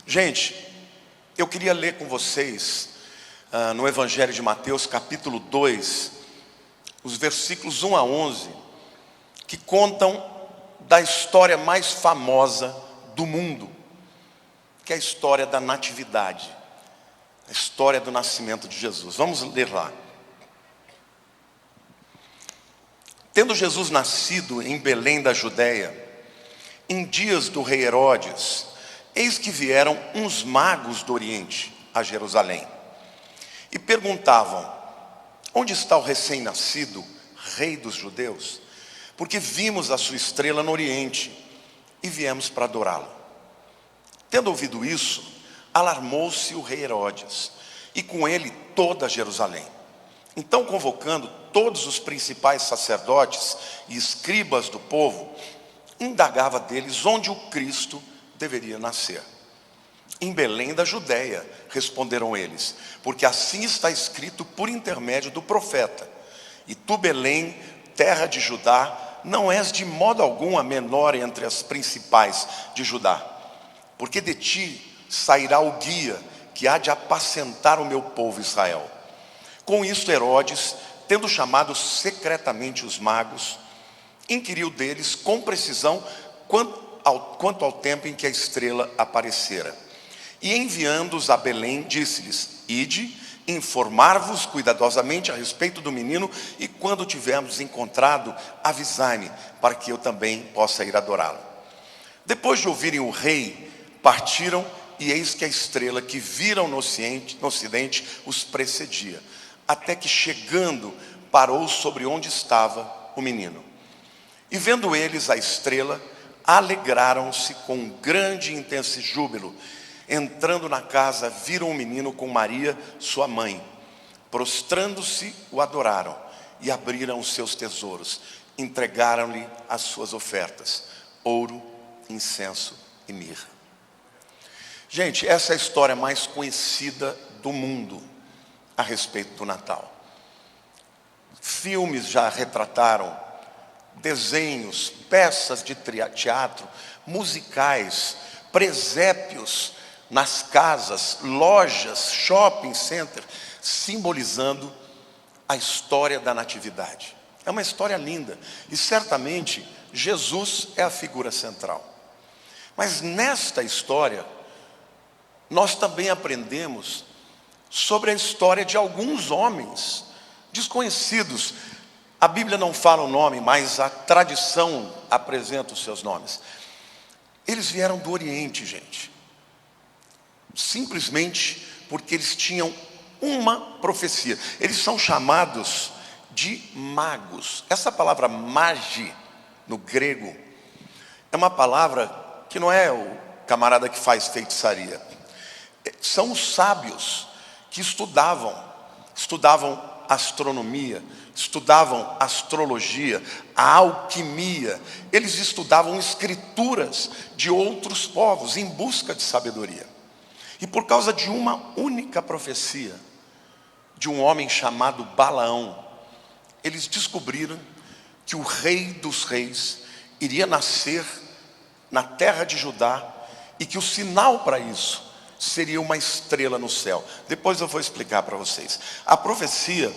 Gente, eu queria ler com vocês no Evangelho de Mateus, capítulo 2, os versículos 1 a 11, que contam da história mais famosa do mundo, que é a história da natividade, a história do nascimento de Jesus. Vamos ler lá. Tendo Jesus nascido em Belém da Judéia, em dias do rei Herodes, eis que vieram uns magos do Oriente a Jerusalém e perguntavam: onde está o recém-nascido rei dos judeus? Porque vimos a sua estrela no Oriente e viemos para adorá-lo. Tendo ouvido isso, alarmou-se o rei Herodes e com ele toda Jerusalém. Então, convocando todos os principais sacerdotes e escribas do povo, indagava deles onde o Cristo deveria nascer. Em Belém da Judéia, responderam eles, porque assim está escrito por intermédio do profeta: e tu, Belém, terra de Judá, não és de modo algum a menor entre as principais de Judá, porque de ti sairá o guia que há de apacentar o meu povo Israel. Com isto Herodes, tendo chamado secretamente os magos, inquiriu deles com precisão quanto ao tempo em que a estrela aparecera. E enviando-os a Belém, disse-lhes: ide, informar-vos cuidadosamente a respeito do menino, e quando tivermos encontrado, avisai-me, para que eu também possa ir adorá-lo. Depois de ouvirem o rei, partiram, e eis que a estrela que viram no ocidente os precedia, até que, chegando, parou sobre onde estava o menino. E vendo eles a estrela, alegraram-se com grande e intenso júbilo. Entrando na casa, viram o menino com Maria, sua mãe. Prostrando-se, o adoraram e abriram os seus tesouros. Entregaram-lhe as suas ofertas: ouro, incenso e mirra. Gente, essa é a história mais conhecida do mundo a respeito do Natal. Filmes já retrataram, desenhos, peças de teatro, musicais, presépios nas casas, lojas, shopping center, simbolizando a história da natividade. É uma história linda e certamente Jesus é a figura central. Mas nesta história, nós também aprendemos sobre a história de alguns homens desconhecidos. A Bíblia não fala o nome, mas a tradição apresenta os seus nomes. Eles vieram do Oriente, gente, simplesmente porque eles tinham uma profecia. Eles são chamados de magos. Essa palavra magi, no grego, é uma palavra que não é o camarada que faz feitiçaria. São os sábios que estudavam astronomia, estudavam astrologia, a alquimia. Eles estudavam escrituras de outros povos em busca de sabedoria. E por causa de uma única profecia de um homem chamado Balaão, eles descobriram que o rei dos reis iria nascer na terra de Judá e que o sinal para isso seria uma estrela no céu. Depois eu vou explicar para vocês. A profecia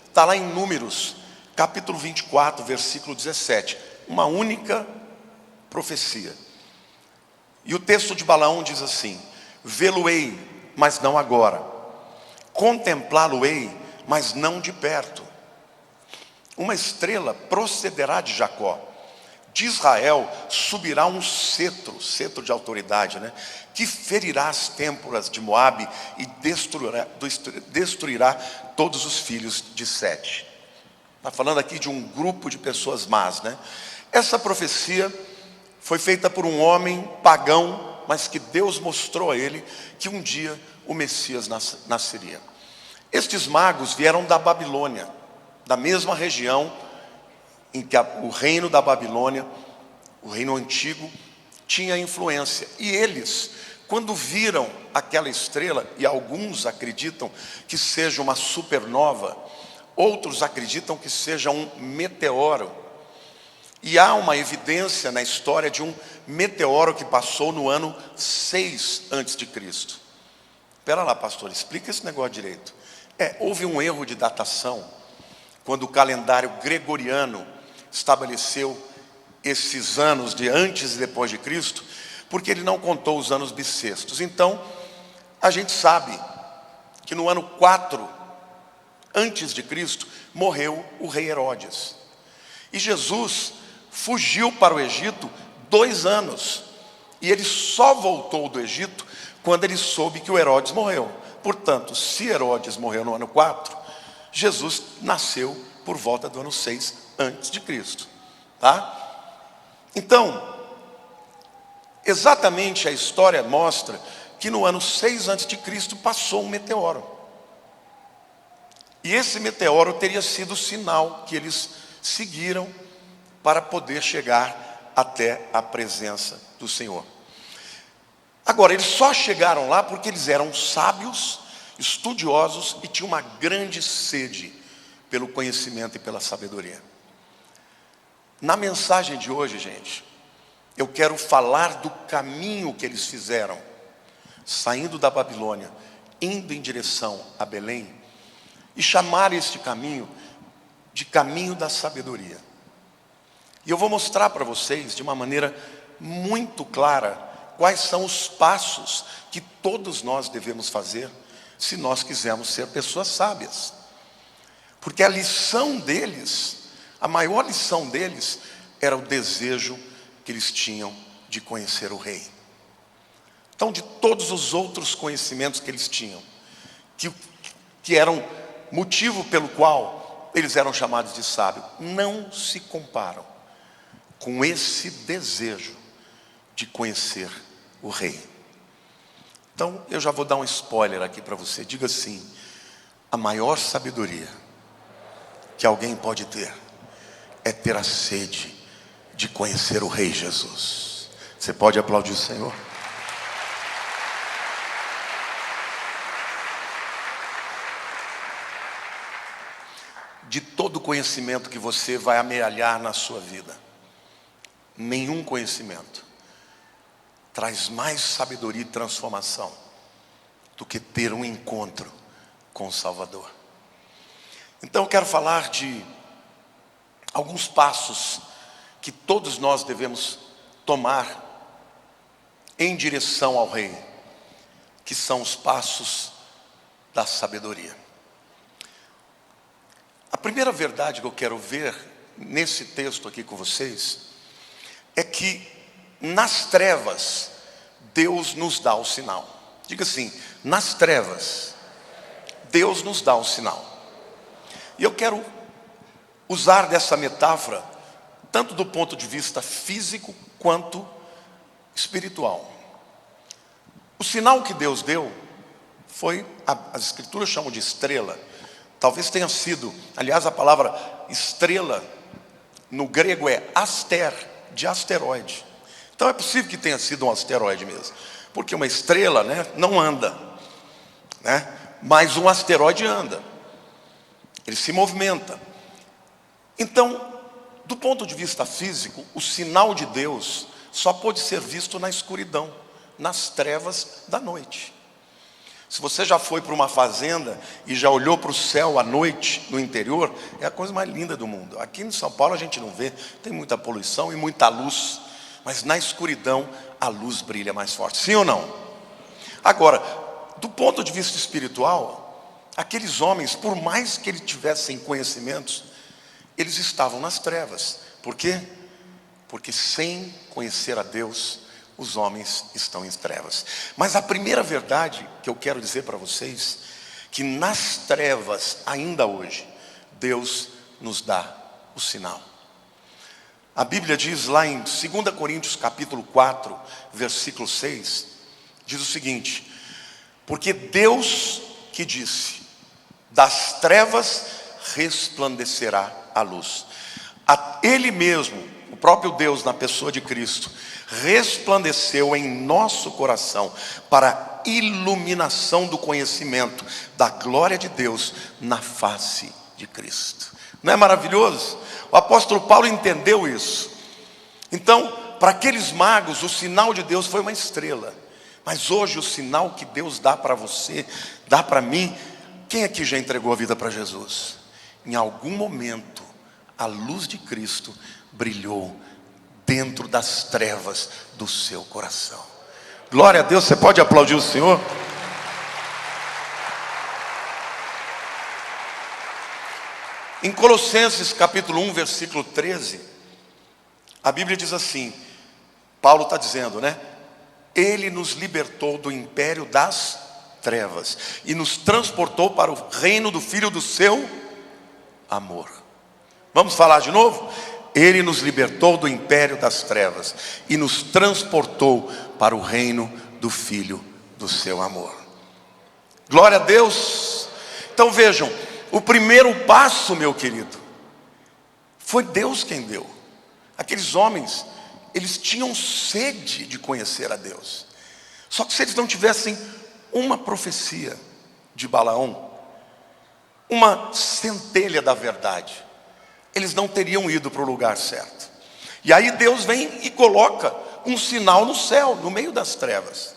está lá em Números, capítulo 24, versículo 17. Uma única profecia. E o texto de Balaão diz assim: vê-lo-ei, mas não agora. Contemplá-lo-ei, mas não de perto. Uma estrela procederá de Jacó. De Israel subirá um cetro de autoridade, que ferirá as têmporas de Moabe e destruirá todos os filhos de Sete. Está falando aqui de um grupo de pessoas más, Essa profecia foi feita por um homem pagão, mas que Deus mostrou a ele que um dia o Messias nasceria. Estes magos vieram da Babilônia, da mesma região em que o reino da Babilônia, o reino antigo, tinha influência. E eles, quando viram aquela estrela, e alguns acreditam que seja uma supernova, outros acreditam que seja um meteoro, E há uma evidência na história de um meteoro que passou no ano 6 antes de Cristo. Espera lá, pastor, explica esse negócio direito. Houve um erro de datação quando o calendário gregoriano estabeleceu esses anos de antes e depois de Cristo, porque ele não contou os anos bissextos. Então, a gente sabe que no ano 4 antes de Cristo morreu o rei Herodes. E Jesus fugiu para o Egito 2 anos. E ele só voltou do Egito quando ele soube que o Herodes morreu. Portanto, se Herodes morreu no ano 4, Jesus nasceu por volta do ano 6 antes de Cristo. Tá? Então, exatamente a história mostra que no ano 6 antes de Cristo passou um meteoro. E esse meteoro teria sido o sinal que eles seguiram para poder chegar até a presença do Senhor. Agora, eles só chegaram lá porque eles eram sábios, estudiosos e tinham uma grande sede pelo conhecimento e pela sabedoria. Na mensagem de hoje, gente, eu quero falar do caminho que eles fizeram, saindo da Babilônia, indo em direção a Belém, e chamar este caminho de caminho da sabedoria. E eu vou mostrar para vocês, de uma maneira muito clara, quais são os passos que todos nós devemos fazer, se nós quisermos ser pessoas sábias. Porque a lição deles, a maior lição deles, era o desejo que eles tinham de conhecer o rei. Então, de todos os outros conhecimentos que eles tinham, que eram motivo pelo qual eles eram chamados de sábios, não se comparam com esse desejo de conhecer o rei. Então, eu já vou dar um spoiler aqui para você. Diga assim: a maior sabedoria que alguém pode ter é ter a sede de conhecer o rei Jesus. Você pode aplaudir o Senhor? De todo conhecimento que você vai amealhar na sua vida, nenhum conhecimento traz mais sabedoria e transformação do que ter um encontro com o Salvador. Então eu quero falar de alguns passos que todos nós devemos tomar em direção ao Rei, que são os passos da sabedoria. A primeira verdade que eu quero ver nesse texto aqui com vocês é que nas trevas Deus nos dá o sinal. Diga assim: nas trevas Deus nos dá o sinal. E eu quero usar dessa metáfora tanto do ponto de vista físico quanto espiritual. O sinal que Deus deu foi, as escrituras chamam de estrela. Talvez tenha sido, aliás, a palavra estrela no grego é aster, de asteroide. Então é possível que tenha sido um asteroide mesmo, porque uma estrela, não anda, mas um asteroide anda, ele se movimenta. Então, do ponto de vista físico, o sinal de Deus só pode ser visto na escuridão, nas trevas da noite. Se você já foi para uma fazenda e já olhou para o céu à noite no interior, é a coisa mais linda do mundo. Aqui em São Paulo a gente não vê, tem muita poluição e muita luz, mas na escuridão a luz brilha mais forte. Sim ou não? Agora, do ponto de vista espiritual, aqueles homens, por mais que eles tivessem conhecimentos, eles estavam nas trevas. Por quê? Porque sem conhecer a Deus, os homens estão em trevas. Mas a primeira verdade que eu quero dizer para vocês, que nas trevas, ainda hoje, Deus nos dá o sinal. A Bíblia diz lá em 2 Coríntios capítulo 4, versículo 6, diz o seguinte: porque Deus que disse, das trevas resplandecerá a luz. Ele mesmo, o próprio Deus na pessoa de Cristo, resplandeceu em nosso coração para a iluminação do conhecimento da glória de Deus na face de Cristo. Não é maravilhoso? O apóstolo Paulo entendeu isso. Então, para aqueles magos, o sinal de Deus foi uma estrela. Mas hoje o sinal que Deus dá para você, dá para mim. Quem aqui já entregou a vida para Jesus? Em algum momento, a luz de Cristo brilhou dentro das trevas do seu coração. Glória a Deus. Você pode aplaudir o Senhor? Em Colossenses capítulo 1, versículo 13, a Bíblia diz assim, Paulo está dizendo, né? Ele nos libertou do império das trevas e nos transportou para o reino do Filho do seu amor. Vamos falar de novo? Ele nos libertou do império das trevas e nos transportou para o reino do Filho do seu amor. Glória a Deus. Então vejam, o primeiro passo, meu querido, foi Deus quem deu. Aqueles homens, eles tinham sede de conhecer a Deus. Só que se eles não tivessem uma profecia de Balaão, uma centelha da verdade, eles não teriam ido para o lugar certo. E aí Deus vem e coloca um sinal no céu, no meio das trevas.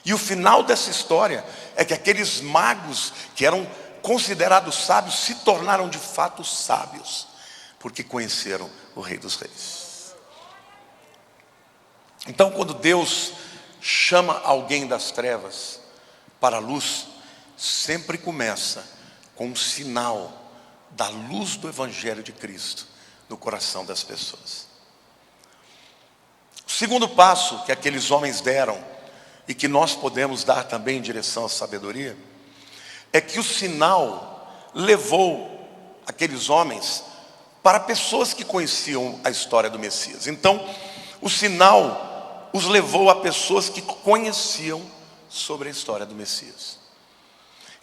E o final dessa história é que aqueles magos que eram considerados sábios se tornaram de fato sábios, porque conheceram o Rei dos Reis. Então, quando Deus chama alguém das trevas para a luz, sempre começa com um sinal da luz do Evangelho de Cristo no coração das pessoas. O segundo passo que aqueles homens deram, e que nós podemos dar também em direção à sabedoria, é que o sinal levou aqueles homens para pessoas que conheciam a história do Messias. Então, o sinal os levou a pessoas que conheciam sobre a história do Messias.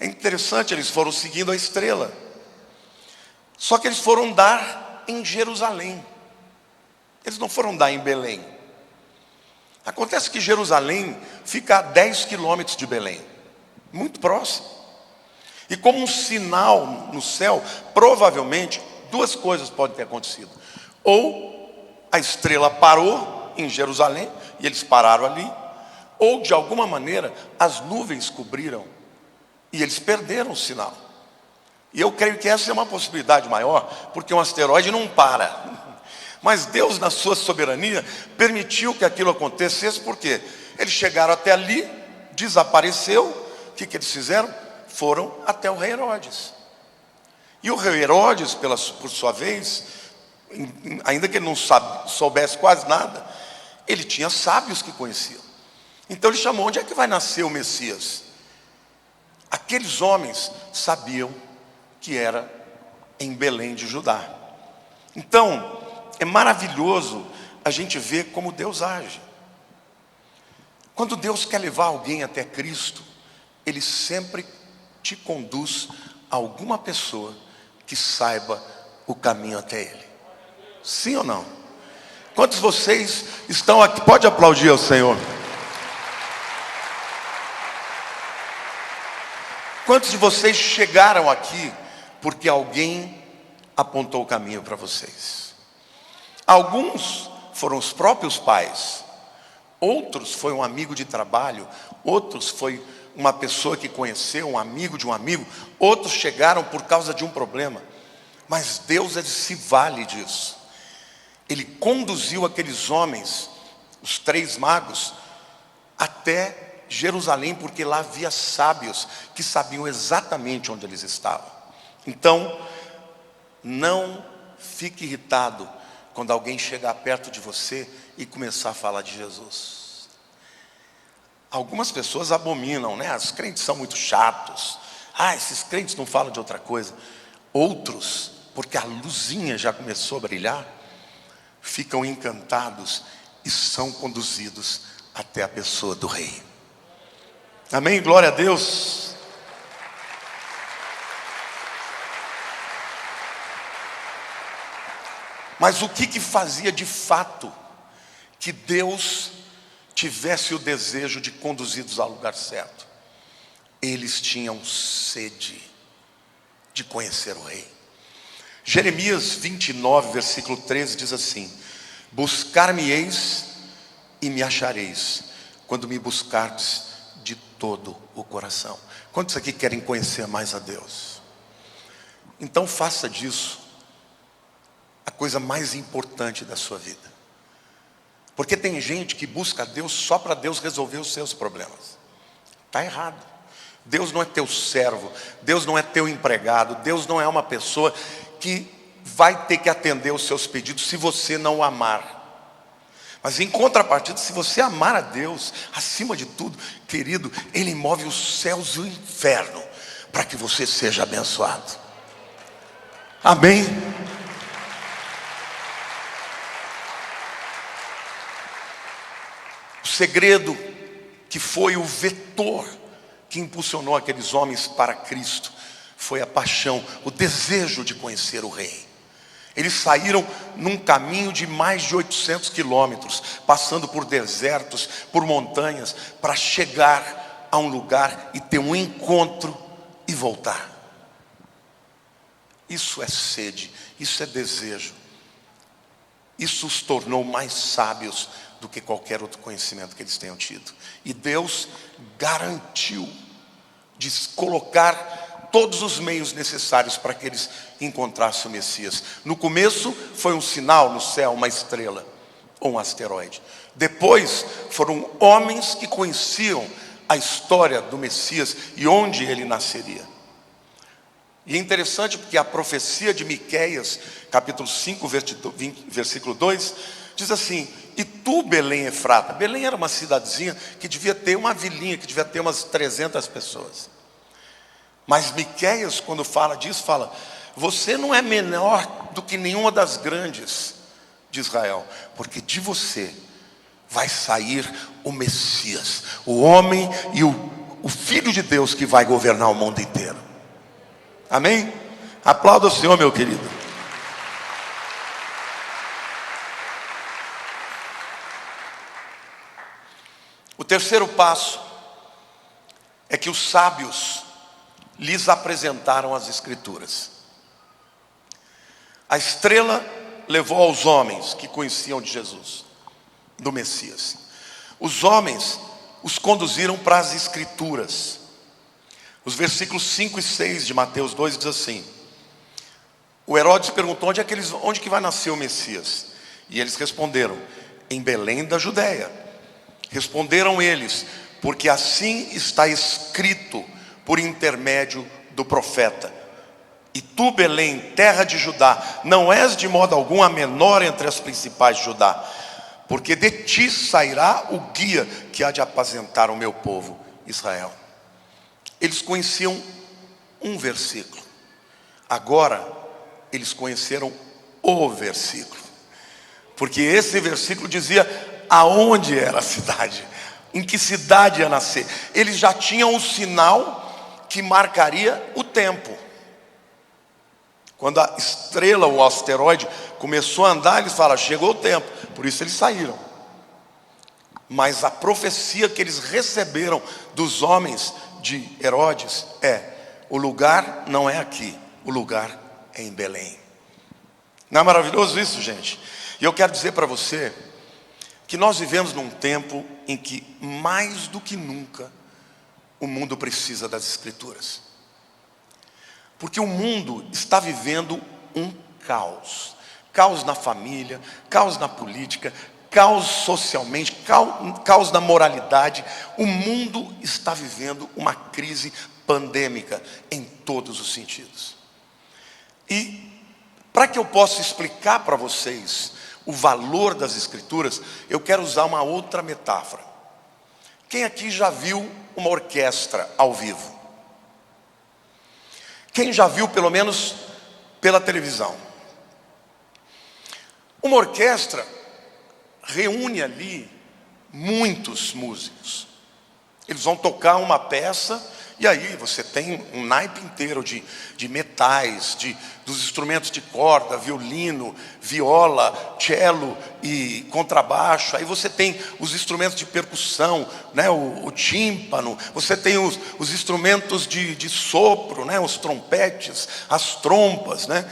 É interessante, eles foram seguindo a estrela. Só que eles foram dar em Jerusalém. Eles não foram dar em Belém. Acontece que Jerusalém fica a 10 quilômetros de Belém, muito próximo. E como um sinal no céu, provavelmente duas coisas podem ter acontecido. Ou a estrela parou em Jerusalém e eles pararam ali, ou de alguma maneira as nuvens cobriram e eles perderam o sinal. E eu creio que essa é uma possibilidade maior, porque um asteroide não para. Mas Deus, na sua soberania, permitiu que aquilo acontecesse, porque eles chegaram até ali, desapareceu. O que eles fizeram? Foram até o rei Herodes. E o rei Herodes, por sua vez, ainda que ele não soubesse quase nada, ele tinha sábios que conheciam. Então ele chamou: onde é que vai nascer o Messias? Aqueles homens sabiam que era em Belém de Judá. Então, é maravilhoso a gente ver como Deus age. Quando Deus quer levar alguém até Cristo, Ele sempre te conduz a alguma pessoa que saiba o caminho até Ele. Sim ou não? Quantos de vocês estão aqui? Pode aplaudir ao Senhor. Quantos de vocês chegaram aqui porque alguém apontou o caminho para vocês? Alguns foram os próprios pais, outros foi um amigo de trabalho, outros foi uma pessoa que conheceu, um amigo de um amigo, outros chegaram por causa de um problema. Mas Deus, ele se vale disso. Ele conduziu aqueles homens, os 3 magos, até Jerusalém, porque lá havia sábios que sabiam exatamente onde eles estavam. Então, não fique irritado quando alguém chegar perto de você e começar a falar de Jesus. Algumas pessoas abominam, né? Os crentes são muito chatos. Esses crentes não falam de outra coisa. Outros, porque a luzinha já começou a brilhar, ficam encantados e são conduzidos até a pessoa do rei. Amém? Glória a Deus. Mas o que fazia de fato que Deus tivesse o desejo de conduzi-los ao lugar certo? Eles tinham sede de conhecer o rei. Jeremias 29, versículo 13 diz assim: Buscar-me-eis e me achareis, quando me buscardes de todo o coração. Quantos aqui querem conhecer mais a Deus? Então faça disso a coisa mais importante da sua vida. Porque tem gente que busca a Deus só para Deus resolver os seus problemas. Está errado. Deus não é teu servo, Deus não é teu empregado, Deus não é uma pessoa que vai ter que atender os seus pedidos se você não o amar. Mas em contrapartida, se você amar a Deus, acima de tudo, querido, Ele move os céus e o inferno para que você seja abençoado. Amém? O segredo que foi o vetor que impulsionou aqueles homens para Cristo foi a paixão, o desejo de conhecer o Rei. Eles saíram num caminho de mais de 800 quilômetros, passando por desertos, por montanhas, para chegar a um lugar e ter um encontro e voltar. Isso é sede, isso é desejo. Isso os tornou mais sábios do que qualquer outro conhecimento que eles tenham tido. E Deus garantiu de colocar todos os meios necessários para que eles encontrassem o Messias. No começo foi um sinal no céu, uma estrela ou um asteroide. Depois foram homens que conheciam a história do Messias e onde ele nasceria. E é interessante porque a profecia de Miqueias, capítulo 5, versículo 2, diz assim: e tu, Belém Efrata. Belém era uma cidadezinha que devia ter uma vilinha, que devia ter umas 300 pessoas. Mas Miqueias, quando fala disso, fala: você não é menor do que nenhuma das grandes de Israel, porque de você vai sair o Messias, o homem e o Filho de Deus que vai governar o mundo inteiro. Amém? Aplauda o Senhor, meu querido. O terceiro passo é que os sábios lhes apresentaram as Escrituras. A estrela levou aos homens que conheciam de Jesus, do Messias. Os homens os conduziram para as Escrituras. Os versículos 5 e 6 de Mateus 2 diz assim: o Herodes perguntou onde que vai nascer o Messias? E eles responderam: em Belém da Judéia. Responderam eles: porque assim está escrito por intermédio do profeta: e tu, Belém, terra de Judá, não és de modo algum a menor entre as principais de Judá, porque de ti sairá o guia que há de apacentar o meu povo Israel. Eles conheciam um versículo, agora eles conheceram o versículo, porque esse versículo dizia aonde era a cidade, em que cidade ia nascer. Eles já tinham o sinal que marcaria o tempo. Quando a estrela ou o asteroide começou a andar, eles falaram: chegou o tempo. Por isso eles saíram. Mas a profecia que eles receberam dos homens de Herodes é: o lugar não é aqui, o lugar é em Belém. Não é maravilhoso isso, gente? E eu quero dizer para você que nós vivemos num tempo em que, mais do que nunca, o mundo precisa das Escrituras. Porque o mundo está vivendo um caos. Caos na família, caos na política, caos socialmente, caos na moralidade. O mundo está vivendo uma crise pandêmica em todos os sentidos. E para que eu possa explicar para vocês o valor das Escrituras, eu quero usar uma outra metáfora. Quem aqui já viu uma orquestra ao vivo? Quem já viu, pelo menos pela televisão? Uma orquestra reúne ali muitos músicos. Eles vão tocar uma peça, e aí você tem um naipe inteiro de metais, dos instrumentos de corda, violino, viola, cello e contrabaixo. Aí você tem os instrumentos de percussão, né, o tímpano. Você tem os instrumentos de sopro, né, os trompetes, as trompas, né,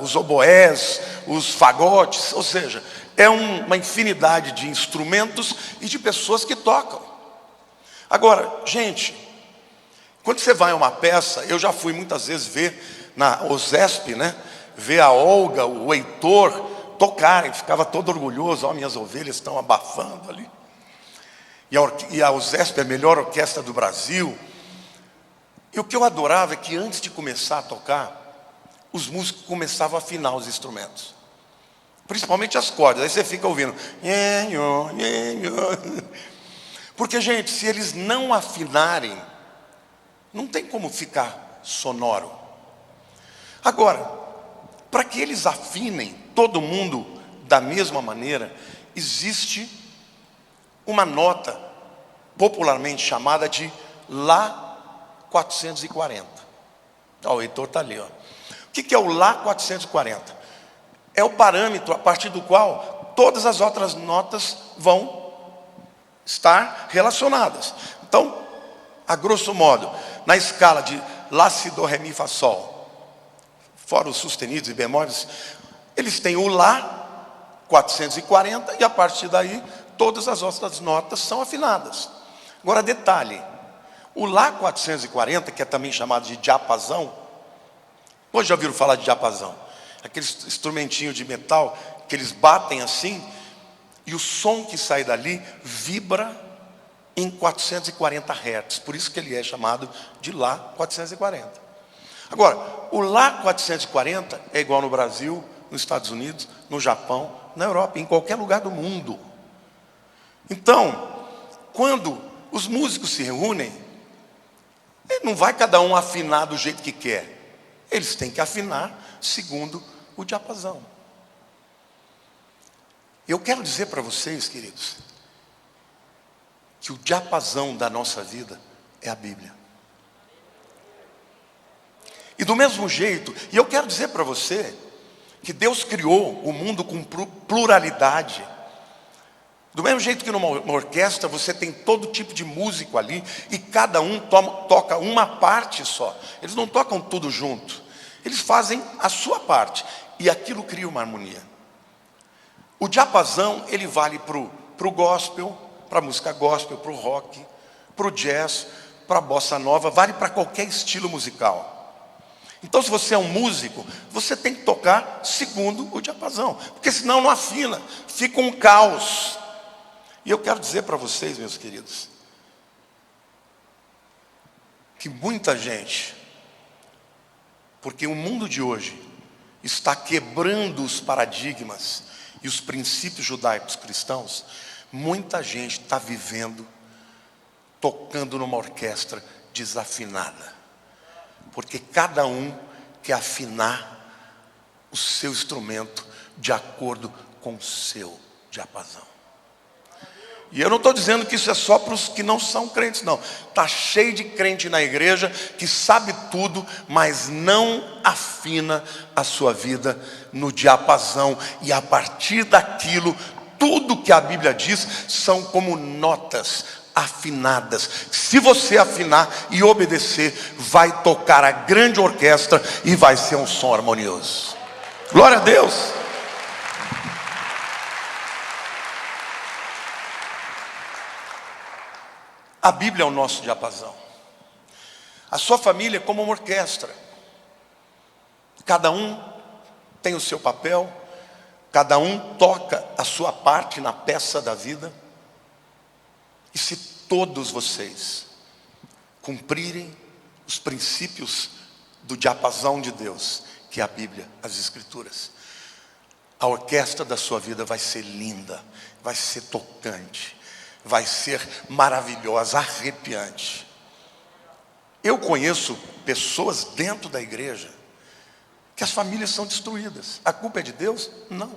os oboés, os fagotes. Ou seja, é uma infinidade de instrumentos e de pessoas que tocam. Agora, gente, quando você vai a uma peça, eu já fui muitas vezes ver na OSESP, né? Ver a Olga, o Heitor tocarem, ficava todo orgulhoso, ó, minhas ovelhas estão abafando ali. E a OSESP é a melhor orquestra do Brasil. E o que eu adorava é que antes de começar a tocar, os músicos começavam a afinar os instrumentos, principalmente as cordas. Aí você fica ouvindo, porque, gente, se eles não afinarem, não tem como ficar sonoro. Agora, para que eles afinem todo mundo da mesma maneira, existe uma nota popularmente chamada de Lá 440. Ó, o Heitor está ali, ó. O que é o Lá 440? É o parâmetro a partir do qual todas as outras notas vão estar relacionadas. Então, a grosso modo, na escala de Lá, Si, Dó, Ré, Mi, Fá, Sol, fora os sustenidos e bemóis, eles têm o Lá 440 e a partir daí todas as outras notas são afinadas. Agora, detalhe, o Lá 440, que é também chamado de diapasão, hoje já ouviram falar de diapasão? Aquele instrumentinho de metal que eles batem assim, e o som que sai dali vibra em 440 Hz. Por isso que ele é chamado de Lá 440. Agora, o Lá 440 é igual no Brasil, nos Estados Unidos, no Japão, na Europa, em qualquer lugar do mundo. Então, quando os músicos se reúnem, não vai cada um afinar do jeito que quer. Eles têm que afinar segundo o diapasão. Eu quero dizer para vocês, queridos, que o diapasão da nossa vida é a Bíblia. E do mesmo jeito, e eu quero dizer para você, que Deus criou o mundo com pluralidade. Do mesmo jeito que numa orquestra você tem todo tipo de músico ali, e cada um toca uma parte só. Eles não tocam tudo junto. Eles fazem a sua parte, e aquilo cria uma harmonia. O diapasão, ele vale para o gospel, para a música gospel, para o rock, para o jazz, para a bossa nova, vale para qualquer estilo musical. Então, se você é um músico, você tem que tocar segundo o diapasão, porque senão não afina, fica um caos. E eu quero dizer para vocês, meus queridos, que muita gente, porque o mundo de hoje está quebrando os paradigmas e os princípios judaicos cristãos, muita gente está vivendo, tocando numa orquestra desafinada, porque cada um quer afinar o seu instrumento de acordo com o seu diapasão. E eu não estou dizendo que isso é só para os que não são crentes, não. Está cheio de crente na igreja que sabe tudo, mas não afina a sua vida no diapasão. E a partir daquilo, tudo que a Bíblia diz são como notas afinadas. Se você afinar e obedecer, vai tocar a grande orquestra e vai ser um som harmonioso. Glória a Deus! A Bíblia é o nosso diapasão. A sua família é como uma orquestra. Cada um tem o seu papel, cada um toca a sua parte na peça da vida. E se todos vocês cumprirem os princípios do diapasão de Deus, que é a Bíblia, as Escrituras, a orquestra da sua vida vai ser linda, vai ser tocante, vai ser maravilhosa, arrepiante. Eu conheço pessoas dentro da igreja que as famílias são destruídas. A culpa é de Deus? Não.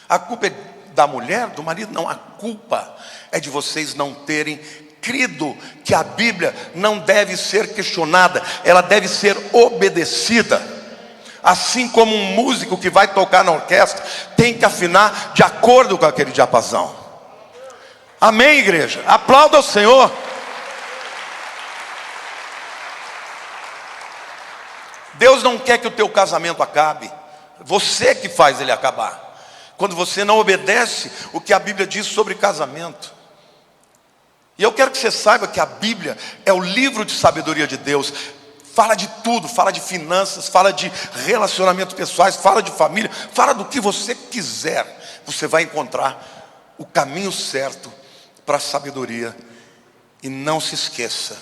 A culpa é da mulher, do marido? Não. A culpa é de vocês não terem crido que a Bíblia não deve ser questionada, ela deve ser obedecida. Assim como um músico que vai tocar na orquestra tem que afinar de acordo com aquele diapasão. Amém, igreja? Aplauda o Senhor. Deus não quer que o teu casamento acabe. Você que faz ele acabar. quando você não obedece o que a Bíblia diz sobre casamento. E eu quero que você saiba que a Bíblia é o livro de sabedoria de Deus. Fala de tudo, fala de finanças, fala de relacionamentos pessoais, fala de família, fala do que você quiser. Você vai encontrar o caminho certo para a sabedoria. E não se esqueça,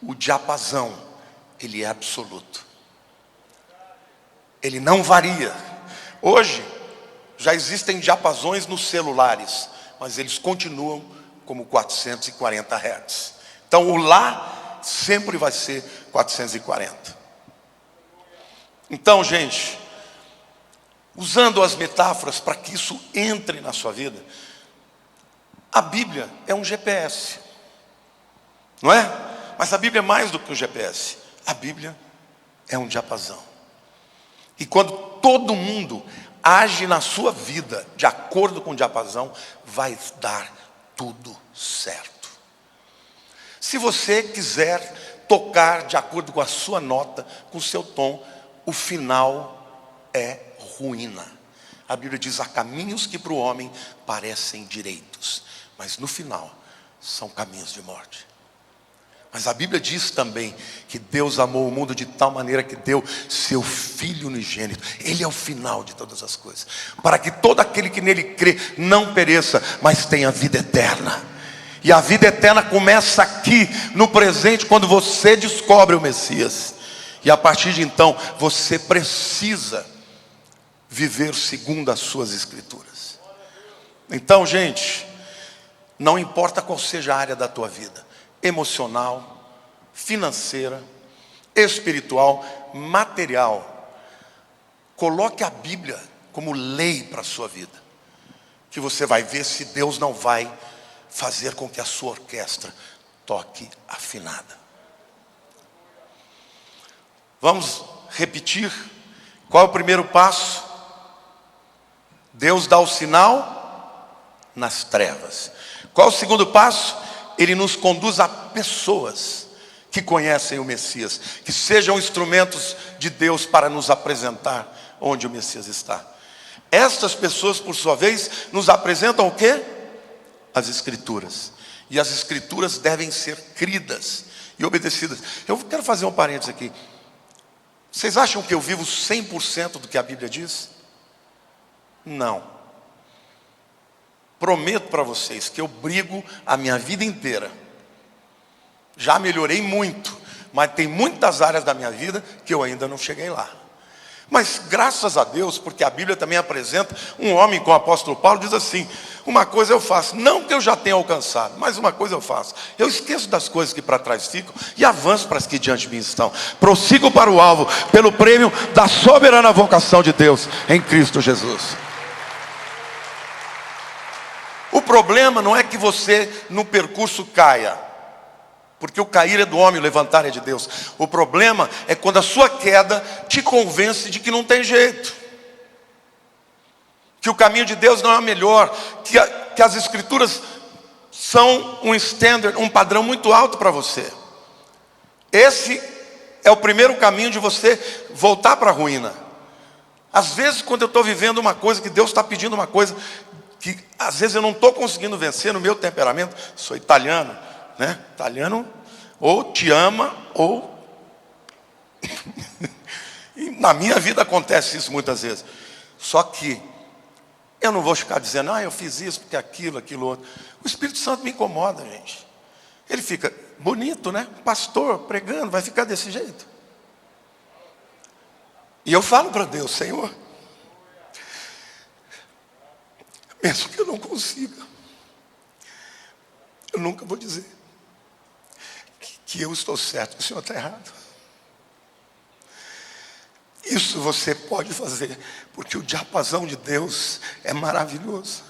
o diapasão, ele é absoluto. Ele não varia. Hoje, já existem diapasões nos celulares, mas eles continuam como 440 Hz. Então o lá sempre vai ser 440. Então, gente, usando as metáforas para que isso entre na sua vida, a Bíblia é um GPS, não é? Mas a Bíblia é mais do que um GPS. A Bíblia é um diapasão. E quando todo mundo age na sua vida de acordo com o diapasão, vai dar tudo certo. Se você quiser tocar de acordo com a sua nota, com o seu tom, o final é ruína. A Bíblia diz: há caminhos que para o homem parecem direitos, mas no final são caminhos de morte. Mas a Bíblia diz também que Deus amou o mundo de tal maneira que deu seu Filho unigênito. Ele é o final de todas as coisas, para que todo aquele que nele crê não pereça, mas tenha vida eterna. E a vida eterna começa aqui, no presente, quando você descobre o Messias. E a partir de então, você precisa viver segundo as suas Escrituras. Então, gente, não importa qual seja a área da tua vida, emocional, financeira, espiritual, material, coloque a Bíblia como lei para a sua vida, que você vai ver se Deus não vai fazer com que a sua orquestra toque afinada. Vamos repetir. Qual é o primeiro passo? Deus dá o sinal nas trevas. Qual é o segundo passo? Ele nos conduz a pessoas que conhecem o Messias, que sejam instrumentos de Deus para nos apresentar onde o Messias está. Estas pessoas, por sua vez, nos apresentam o quê? As Escrituras. E as Escrituras devem ser cridas e obedecidas. Eu quero fazer um parênteses aqui. Vocês acham que eu vivo 100% do que a Bíblia diz? Não. Prometo para vocês que eu brigo a minha vida inteira. Já melhorei muito, mas tem muitas áreas da minha vida que eu ainda não cheguei lá. Mas graças a Deus, porque a Bíblia também apresenta um homem como o apóstolo Paulo, diz assim: uma coisa eu faço, não que eu já tenha alcançado, mas uma coisa eu faço. Eu esqueço das coisas que para trás ficam e avanço para as que diante de mim estão. Prossigo para o alvo, pelo prêmio da soberana vocação de Deus em Cristo Jesus. O problema não é que você no percurso caia, porque o cair é do homem, o levantar é de Deus. O problema é quando a sua queda te convence de que não tem jeito, que o caminho de Deus não é o melhor, que as Escrituras são um standard, um padrão muito alto para você. Esse é o primeiro caminho de você voltar para a ruína. Às vezes, quando eu estou vivendo uma coisa, que Deus está pedindo uma coisa que às vezes eu não estou conseguindo vencer no meu temperamento, sou italiano, né? Italiano ou te ama ou e na minha vida acontece isso muitas vezes. Só que eu não vou ficar dizendo: eu fiz isso porque aquilo outro. O Espírito Santo me incomoda, gente. Ele fica bonito, né? Pastor pregando, vai ficar desse jeito. E eu falo para Deus: Senhor, mesmo que eu não consiga, eu nunca vou dizer que eu estou certo, que o Senhor está errado. Isso você pode fazer, porque o diapasão de Deus é maravilhoso.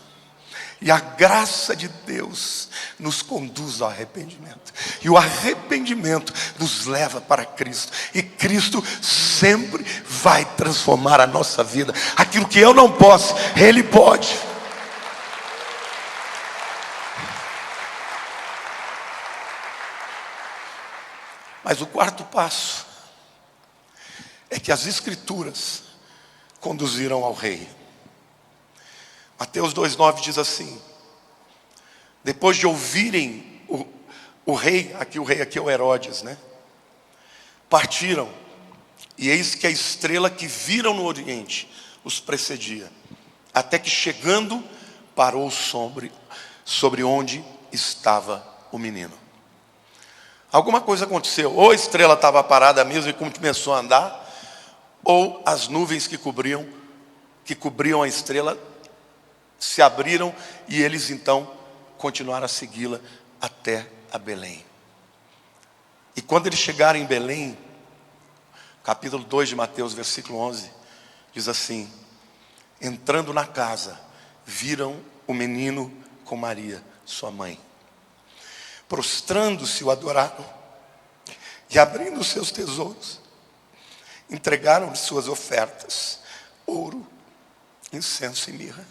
E a graça de Deus nos conduz ao arrependimento. E o arrependimento nos leva para Cristo. E Cristo sempre vai transformar a nossa vida. Aquilo que eu não posso, Ele pode. Mas o quarto passo é que as Escrituras conduziram ao rei. Mateus 2,9 diz assim: depois de ouvirem o rei aqui é o Herodes, né? Partiram, e eis que a estrela que viram no oriente os precedia, até que chegando parou sobre onde estava o menino. Alguma coisa aconteceu, ou a estrela estava parada mesmo e começou a andar, ou as nuvens que cobriam a estrela se abriram e eles então continuaram a segui-la até a Belém. E quando eles chegaram em Belém, capítulo 2 de Mateus, versículo 11, diz assim: entrando na casa, viram o menino com Maria, sua mãe. Prostrando-se, o adoraram, e abrindo seus tesouros, entregaram-lhe suas ofertas: ouro, incenso e mirra.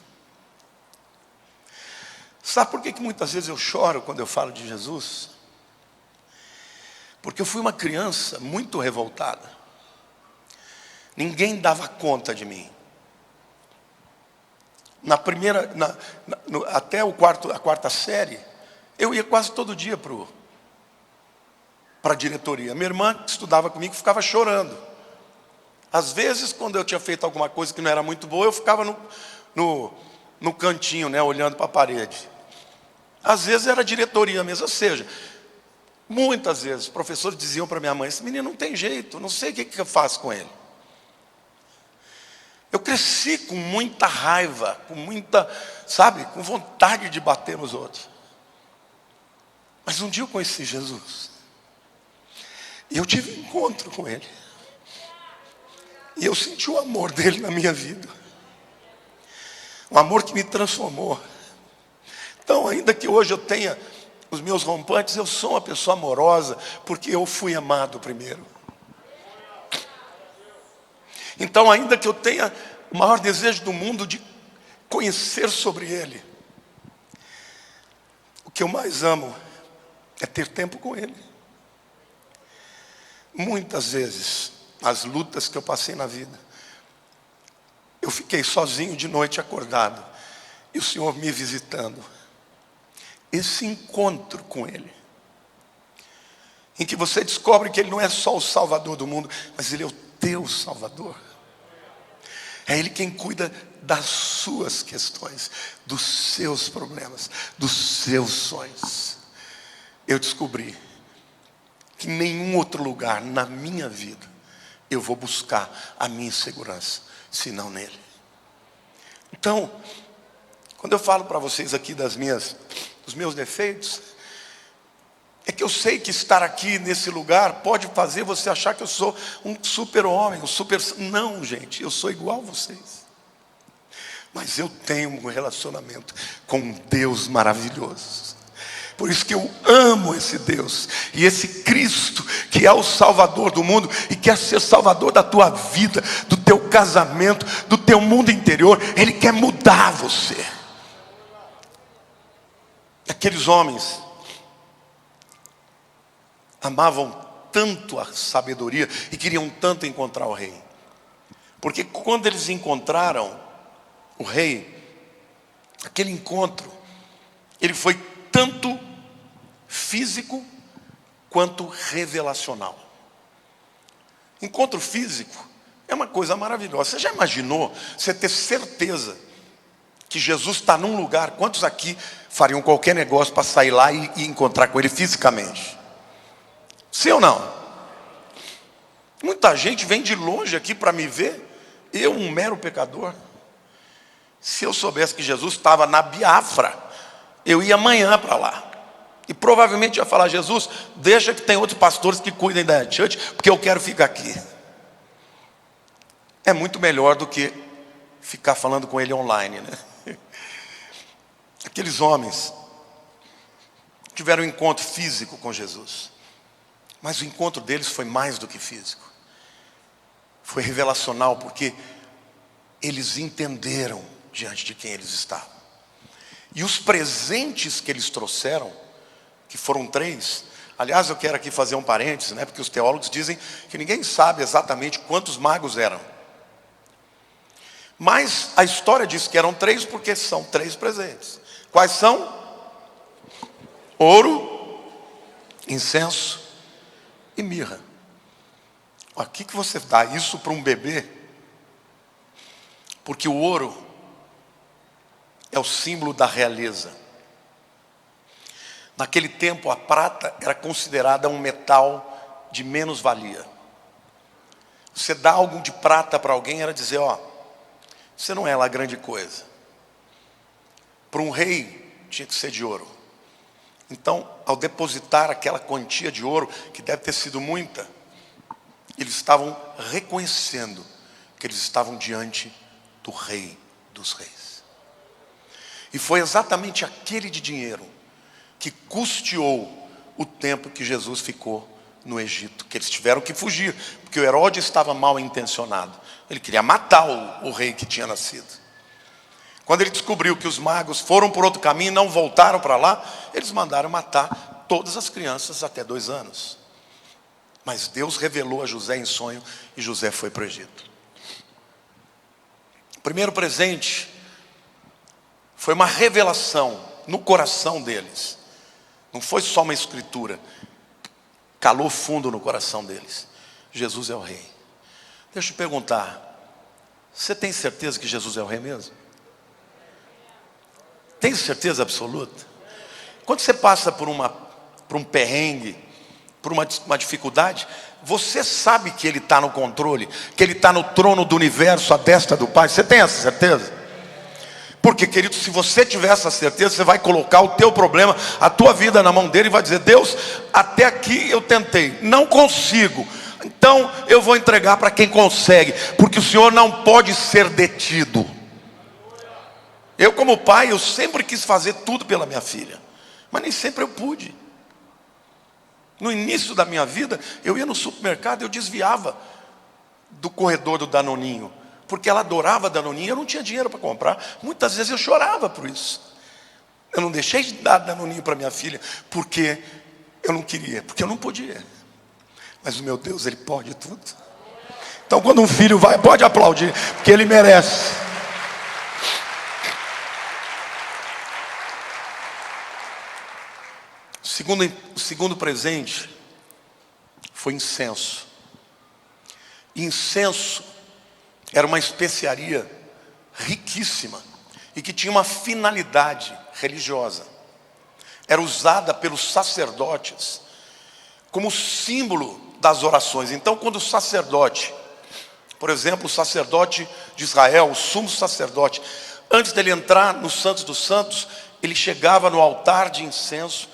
Sabe por que muitas vezes eu choro quando eu falo de Jesus? Porque eu fui uma criança muito revoltada. Ninguém dava conta de mim. Até a quarta série, eu ia quase todo dia para a diretoria. Minha irmã, que estudava comigo, ficava chorando. Às vezes, quando eu tinha feito alguma coisa que não era muito boa, eu ficava no cantinho, né, olhando para a parede. Às vezes era a diretoria mesmo, ou seja, muitas vezes os professores diziam para minha mãe: esse menino não tem jeito, não sei o que eu faço com ele. Eu cresci com muita raiva, com vontade de bater nos outros. Mas um dia eu conheci Jesus. E eu tive um encontro com Ele. E eu senti o amor dele na minha vida. Um amor que me transformou. Então, ainda que hoje eu tenha os meus rompantes, eu sou uma pessoa amorosa, porque eu fui amado primeiro. Então, ainda que eu tenha o maior desejo do mundo de conhecer sobre Ele, o que eu mais amo é ter tempo com Ele. Muitas vezes, as lutas que eu passei na vida, eu fiquei sozinho de noite acordado, e o Senhor me visitando. Esse encontro com Ele, em que você descobre que Ele não é só o Salvador do mundo, mas Ele é o teu Salvador. É Ele quem cuida das suas questões, dos seus problemas, dos seus sonhos. Eu descobri que em nenhum outro lugar na minha vida eu vou buscar a minha segurança, senão nele. Então, quando eu falo para vocês aqui dos meus defeitos, é que eu sei que estar aqui nesse lugar pode fazer você achar que eu sou um super-homem, Não, gente, eu sou igual a vocês. Mas eu tenho um relacionamento com um Deus maravilhoso. Por isso que eu amo esse Deus e esse Cristo, que é o Salvador do mundo e quer ser Salvador da tua vida, do teu casamento, do teu mundo interior. Ele quer mudar você. Aqueles homens amavam tanto a sabedoria e queriam tanto encontrar o rei, porque quando eles encontraram o rei, aquele encontro, ele foi tanto físico quanto revelacional. Encontro físico é uma coisa maravilhosa. Você já imaginou você ter certeza que Jesus está num lugar? Quantos aqui fariam qualquer negócio para sair lá e encontrar com Ele fisicamente? Sim ou não? Muita gente vem de longe aqui para me ver. Eu, um mero pecador. Se eu soubesse que Jesus estava na Biafra, eu ia amanhã para lá. E provavelmente ia falar: Jesus, deixa que tem outros pastores que cuidem da church, porque eu quero ficar aqui. É muito melhor do que ficar falando com ele online, né? Aqueles homens tiveram um encontro físico com Jesus, mas o encontro deles foi mais do que físico. Foi revelacional, porque eles entenderam diante de quem eles estavam. E os presentes que eles trouxeram, que foram 3. Aliás, eu quero aqui fazer um parênteses, né? Porque os teólogos dizem que ninguém sabe exatamente quantos magos eram. Mas a história diz que eram 3 porque são 3 presentes. Quais são? Ouro, incenso e mirra. O que você dá isso para um bebê? Porque o ouro é o símbolo da realeza. Naquele tempo a prata era considerada um metal de menos valia. Você dá algo de prata para alguém era dizer, você não é lá grande coisa. Para um rei tinha que ser de ouro. Então, ao depositar aquela quantia de ouro, que deve ter sido muita, eles estavam reconhecendo que eles estavam diante do Rei dos Reis. E foi exatamente aquele de dinheiro que custeou o tempo que Jesus ficou no Egito, que eles tiveram que fugir, porque o Herodes estava mal intencionado. Ele queria matar o rei que tinha nascido. Quando ele descobriu que os magos foram por outro caminho e não voltaram para lá, eles mandaram matar todas as crianças até 2 anos. Mas Deus revelou a José em sonho e José foi para o Egito. O primeiro presente foi uma revelação no coração deles. Não foi só uma escritura. Calou fundo no coração deles. Jesus é o rei. Deixa eu perguntar. Você tem certeza que Jesus é o rei mesmo? Tem certeza absoluta? Quando você passa por um perrengue, por uma dificuldade, você sabe que Ele está no controle, que Ele está no trono do universo, à destra do Pai. Você tem essa certeza? Porque, querido, se você tiver essa certeza, você vai colocar o teu problema, a tua vida na mão dele e vai dizer, Deus, até aqui eu tentei, não consigo. Então eu vou entregar para quem consegue, porque o Senhor não pode ser detido. Eu como pai, eu sempre quis fazer tudo pela minha filha, mas nem sempre eu pude. No início da minha vida, eu ia no supermercado, eu desviava do corredor do Danoninho, porque ela adorava Danoninho, eu não tinha dinheiro para comprar. Muitas vezes eu chorava por isso. Eu não deixei de dar Danoninho para minha filha, porque eu não queria, porque eu não podia. Mas o meu Deus, Ele pode tudo. Então quando um filho vai, pode aplaudir, porque ele merece. O segundo presente foi incenso. Incenso era uma especiaria riquíssima e que tinha uma finalidade religiosa. Era usada pelos sacerdotes como símbolo das orações. Então, quando o sacerdote, por exemplo, o sacerdote de Israel, o sumo sacerdote, antes dele entrar no Santos dos Santos, ele chegava no altar de incenso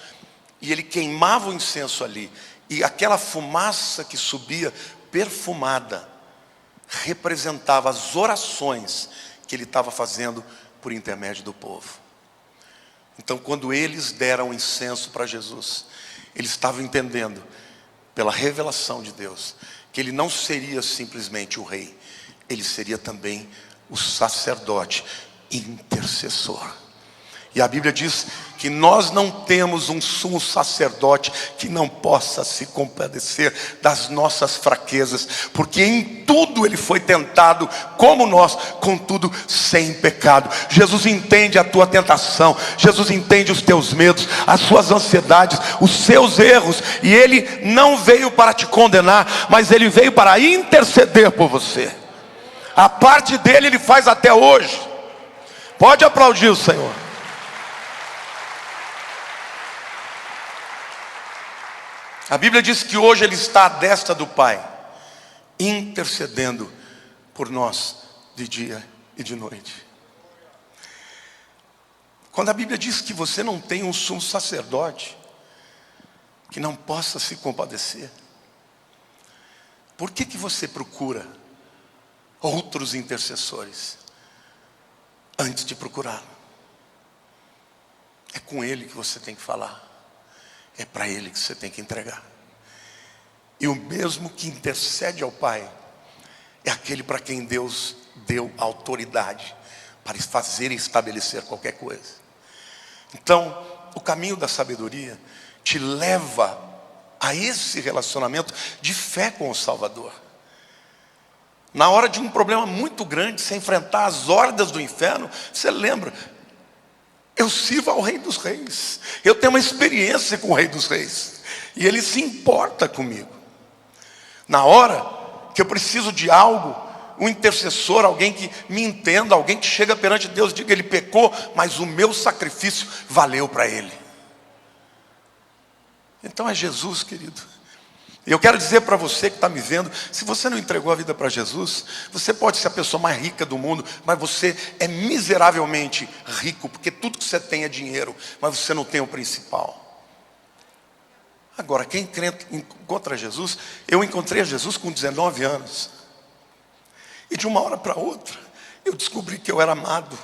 e ele queimava o incenso ali. E aquela fumaça que subia perfumada representava as orações que ele estava fazendo por intermédio do povo. Então, quando eles deram incenso para Jesus, eles estavam entendendo, pela revelação de Deus, que ele não seria simplesmente o rei, ele seria também o sacerdote intercessor. E a Bíblia diz que nós não temos um sumo sacerdote que não possa se compadecer das nossas fraquezas, porque em tudo ele foi tentado como nós, contudo sem pecado. Jesus entende a tua tentação, Jesus entende os teus medos, as suas ansiedades, os seus erros, e Ele não veio para te condenar, mas Ele veio para interceder por você. A parte dele Ele faz até hoje. Pode aplaudir o Senhor. A Bíblia diz que hoje Ele está à destra do Pai, intercedendo por nós de dia e de noite. Quando a Bíblia diz que você não tem um sumo sacerdote que não possa se compadecer, por que você procura outros intercessores antes de procurá-lo? É com Ele que você tem que falar. É para Ele que você tem que entregar. E o mesmo que intercede ao Pai é aquele para quem Deus deu autoridade para fazer e estabelecer qualquer coisa. Então, o caminho da sabedoria te leva a esse relacionamento de fé com o Salvador. Na hora de um problema muito grande, você enfrentar as hordas do inferno, você lembra, eu sirvo ao Rei dos Reis, eu tenho uma experiência com o Rei dos Reis, e Ele se importa comigo. Na hora que eu preciso de algo, um intercessor, alguém que me entenda, alguém que chega perante Deus e diga, ele pecou, mas o meu sacrifício valeu para ele. Então é Jesus, querido. E eu quero dizer para você que está me vendo, se você não entregou a vida para Jesus, você pode ser a pessoa mais rica do mundo, mas você é miseravelmente rico, porque tudo que você tem é dinheiro, mas você não tem o principal. Agora, quem encontra Jesus, eu encontrei Jesus com 19 anos. E de uma hora para outra, eu descobri que eu era amado.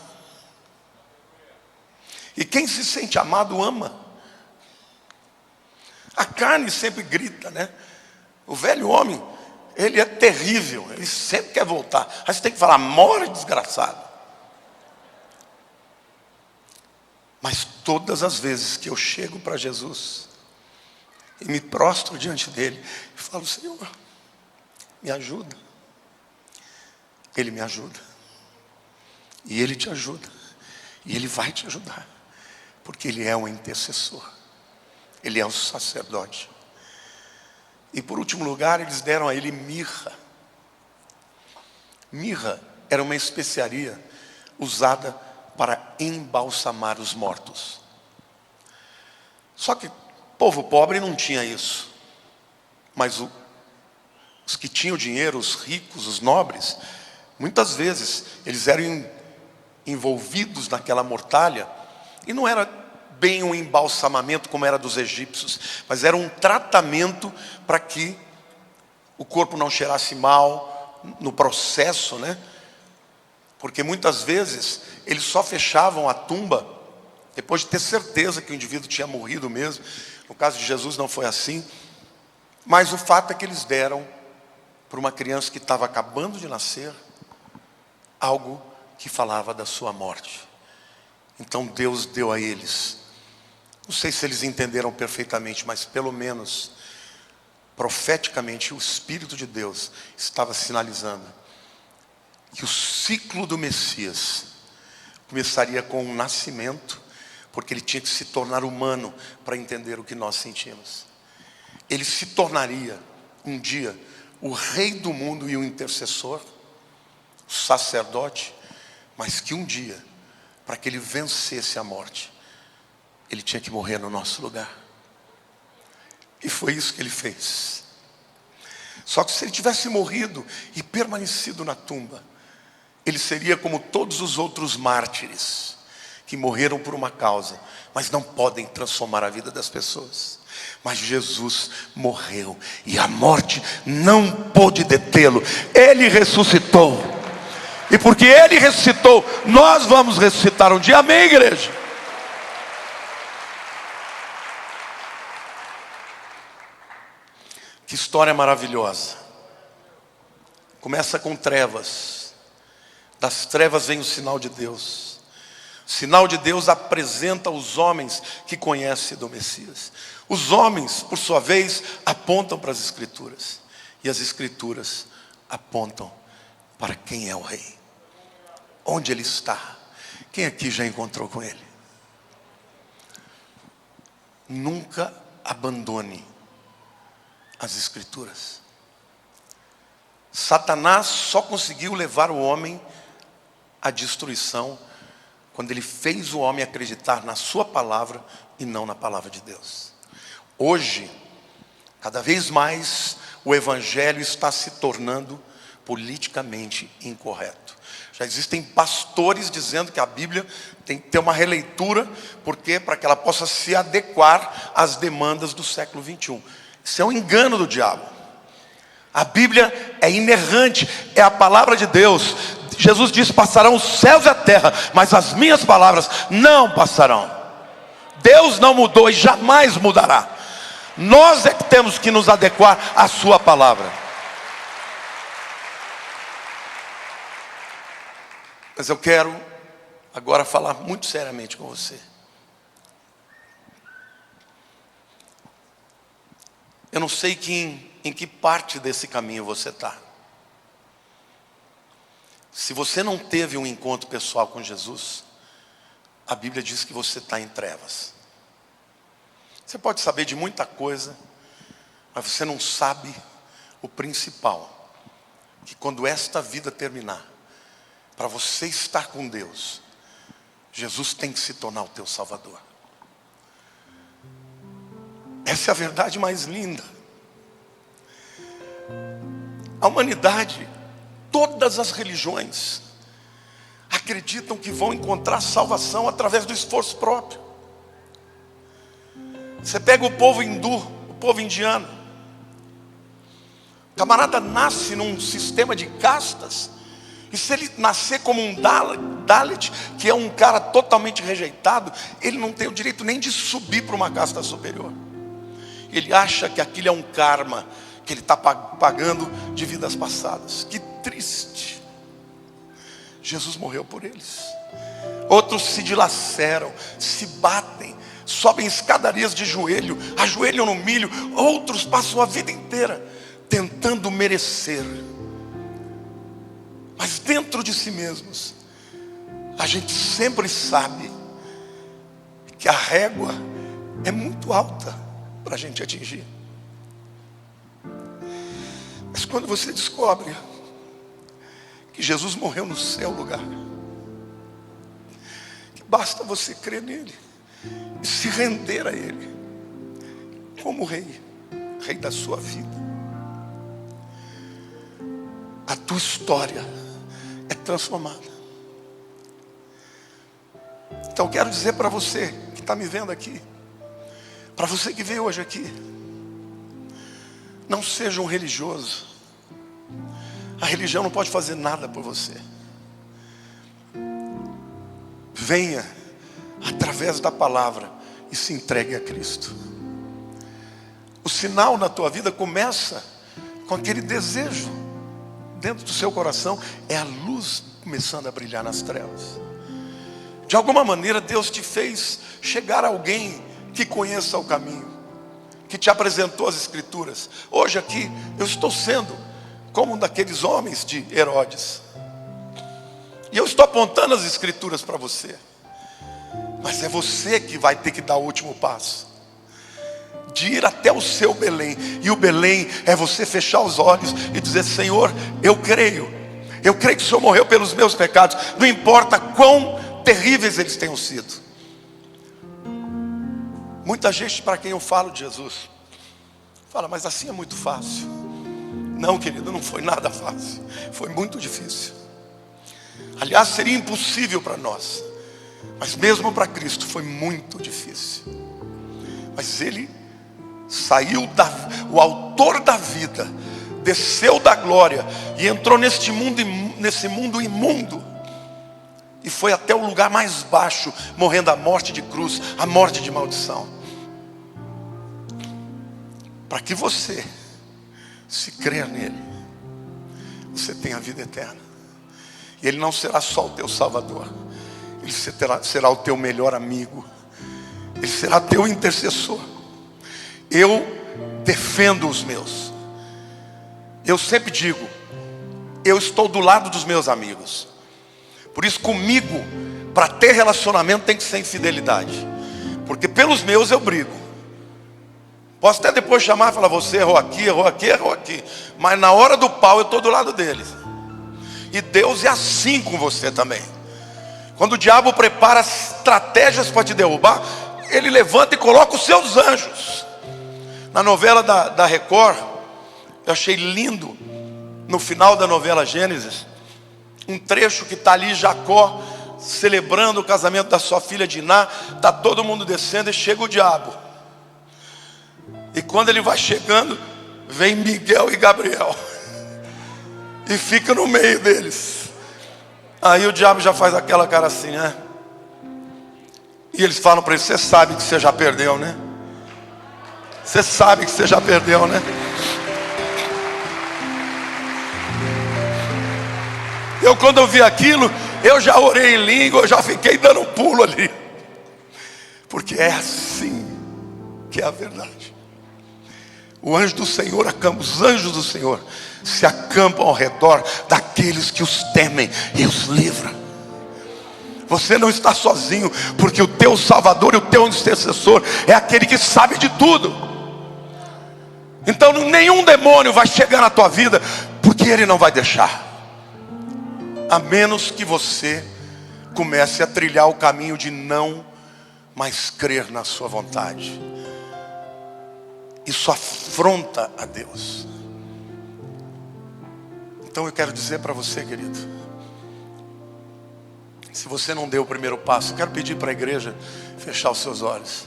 E quem se sente amado, ama. A carne sempre grita, né? O velho homem, ele é terrível, ele sempre quer voltar. Aí você tem que falar, morre desgraçado. Mas todas as vezes que eu chego para Jesus e me prostro diante dele, eu falo, Senhor, me ajuda. Ele me ajuda. E ele te ajuda. E ele vai te ajudar. Porque ele é o intercessor. Ele é o sacerdote. E por último lugar, eles deram a ele mirra. Mirra era uma especiaria usada para embalsamar os mortos. Só que o povo pobre não tinha isso. Mas os que tinham dinheiro, os ricos, os nobres, muitas vezes eles eram envolvidos naquela mortalha. E não era bem um embalsamamento como era dos egípcios, mas era um tratamento para que o corpo não cheirasse mal no processo, né? Porque muitas vezes eles só fechavam a tumba depois de ter certeza que o indivíduo tinha morrido mesmo. No caso de Jesus não foi assim, mas o fato é que eles deram para uma criança que estava acabando de nascer algo que falava da sua morte. Então Deus deu a eles, não sei se eles entenderam perfeitamente, mas pelo menos profeticamente o Espírito de Deus estava sinalizando que o ciclo do Messias começaria com o nascimento, porque ele tinha que se tornar humano para entender o que nós sentimos. Ele se tornaria um dia o rei do mundo e o intercessor, o sacerdote, mas que um dia, para que ele vencesse a morte, ele tinha que morrer no nosso lugar. E foi isso que ele fez. Só que se ele tivesse morrido e permanecido na tumba, ele seria como todos os outros mártires que morreram por uma causa, mas não podem transformar a vida das pessoas. Mas Jesus morreu e a morte não pôde detê-lo. Ele ressuscitou. E porque ele ressuscitou, nós vamos ressuscitar um dia. Amém, igreja? Que história maravilhosa. Começa com trevas. Das trevas vem o sinal de Deus. O sinal de Deus apresenta os homens que conhecem do Messias. Os homens, por sua vez, apontam para as Escrituras. E as Escrituras apontam para quem é o Rei. Onde Ele está. Quem aqui já encontrou com Ele? Nunca abandone as Escrituras. Satanás só conseguiu levar o homem à destruição quando ele fez o homem acreditar na sua palavra e não na palavra de Deus. Hoje, cada vez mais, o evangelho está se tornando politicamente incorreto. Já existem pastores dizendo que a Bíblia tem que ter uma releitura, porque para que ela possa se adequar às demandas do século 21. Isso é um engano do diabo. A Bíblia é inerrante, é a palavra de Deus. Jesus disse, passarão os céus e a terra, mas as minhas palavras não passarão. Deus não mudou e jamais mudará. Nós é que temos que nos adequar à sua palavra. Mas eu quero agora falar muito seriamente com você. Eu não sei em que parte desse caminho você está. Se você não teve um encontro pessoal com Jesus, a Bíblia diz que você está em trevas. Você pode saber de muita coisa, mas você não sabe o principal, que quando esta vida terminar, para você estar com Deus, Jesus tem que se tornar o teu Salvador. Essa é a verdade mais linda. A humanidade, todas as religiões, acreditam que vão encontrar salvação através do esforço próprio. Você pega o povo hindu, o povo indiano. O camarada nasce num sistema de castas, e se ele nascer como um Dalit, que é um cara totalmente rejeitado, ele não tem o direito nem de subir para uma casta superior. Ele acha que aquilo é um karma que ele está pagando de vidas passadas. Que triste. Jesus morreu por eles. Outros se dilaceram, se batem, sobem escadarias de joelho, ajoelham no milho. Outros passam a vida inteira tentando merecer. Mas dentro de si mesmos, a gente sempre sabe que a régua é muito alta para a gente atingir. Mas quando você descobre que Jesus morreu no seu lugar, que basta você crer nele e se render a ele como rei, rei da sua vida, a tua história é transformada. Então eu quero dizer para você que está me vendo aqui, para você que veio hoje aqui, não seja um religioso. A religião não pode fazer nada por você. Venha através da palavra e se entregue a Cristo. O sinal na tua vida começa com aquele desejo dentro do seu coração, é a luz começando a brilhar nas trevas. De alguma maneira Deus te fez chegar a alguém que conheça o caminho, que te apresentou as Escrituras. Hoje aqui eu estou sendo como um daqueles homens de Herodes, e eu estou apontando as Escrituras para você, mas é você que vai ter que dar o último passo, de ir até o seu Belém. E o Belém é você fechar os olhos e dizer: Senhor, eu creio que o Senhor morreu pelos meus pecados, não importa quão terríveis eles tenham sido. Muita gente para quem eu falo de Jesus fala: mas assim é muito fácil. Não, querido, não foi nada fácil, foi muito difícil. Aliás, seria impossível para nós, mas mesmo para Cristo foi muito difícil. Mas Ele saiu, o autor da vida desceu da glória e entrou nesse mundo imundo, e foi até o lugar mais baixo, morrendo a morte de cruz, a morte de maldição, para que você, se crer nele, você tenha a vida eterna. E Ele não será só o teu Salvador, Ele será o teu melhor amigo, Ele será teu intercessor. Eu defendo os meus. Eu sempre digo, eu estou do lado dos meus amigos. Por isso comigo, para ter relacionamento, tem que ser infidelidade, porque pelos meus eu brigo. Posso até depois chamar e falar: você errou aqui, errou aqui, errou aqui, mas na hora do pau eu estou do lado deles. E Deus é assim com você também. Quando o diabo prepara estratégias para te derrubar, ele levanta e coloca os seus anjos. Na novela da Record, eu achei lindo, no final da novela Gênesis, um trecho que está ali Jacó celebrando o casamento da sua filha Diná. Está todo mundo descendo e chega o diabo. E quando ele vai chegando, vem Miguel e Gabriel e fica no meio deles. Aí o diabo já faz aquela cara assim, né? E eles falam para ele: você sabe que você já perdeu, né? Você sabe que você já perdeu, né? Quando eu vi aquilo, eu já orei em língua, eu já fiquei dando um pulo ali, porque é assim que é a verdade. O anjo do Senhor acampa, os anjos do Senhor se acampam ao redor daqueles que os temem e os livra. Você não está sozinho, porque o teu Salvador e o teu intercessor é aquele que sabe de tudo. Então nenhum demônio vai chegar na tua vida, porque ele não vai deixar. A menos que você comece a trilhar o caminho de não mais crer na sua vontade. Isso afronta a Deus. Então eu quero dizer para você, querido, se você não deu o primeiro passo, eu quero pedir para a igreja fechar os seus olhos.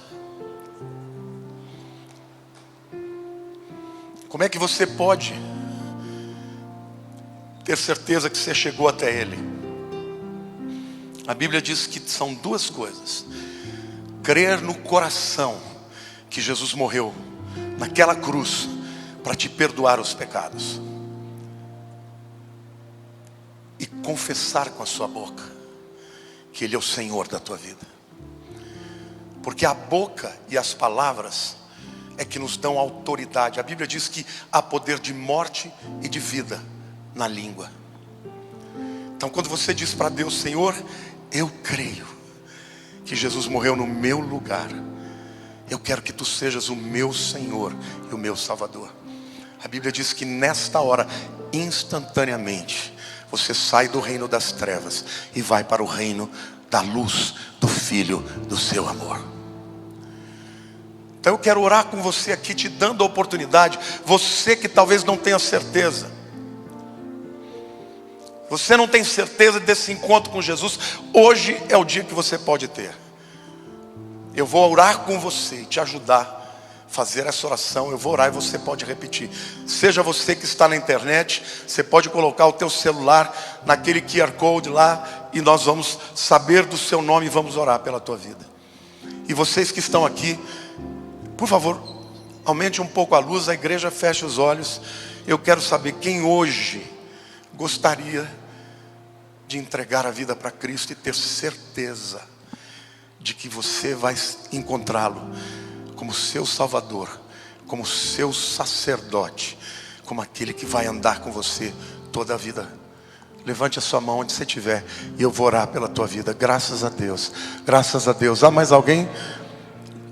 Como é que você pode ter certeza que você chegou até Ele? A Bíblia diz que são duas coisas: crer no coração que Jesus morreu naquela cruz para te perdoar os pecados, e confessar com a sua boca que Ele é o Senhor da tua vida. Porque a boca e as palavras é que nos dão autoridade. A Bíblia diz que há poder de morte e de vida na língua. Então quando você diz para Deus: Senhor, eu creio que Jesus morreu no meu lugar, eu quero que Tu sejas o meu Senhor e o meu Salvador. A Bíblia diz que nesta hora, instantaneamente, você sai do reino das trevas e vai para o reino da luz do Filho do seu amor. Então eu quero orar com você aqui, te dando a oportunidade. Você que talvez não tenha certeza, você não tem certeza desse encontro com Jesus, hoje é o dia que você pode ter. Eu vou orar com você e te ajudar a fazer essa oração. Eu vou orar e você pode repetir. Seja você que está na internet, você pode colocar o teu celular naquele QR Code lá, e nós vamos saber do seu nome e vamos orar pela tua vida. E vocês que estão aqui, por favor, aumente um pouco a luz, a igreja fecha os olhos. Eu quero saber quem hoje gostaria de entregar a vida para Cristo e ter certeza de que você vai encontrá-lo como seu Salvador, como seu sacerdote, como aquele que vai andar com você toda a vida. Levante a sua mão onde você estiver e eu vou orar pela tua vida. Graças a Deus, graças a Deus. Há mais alguém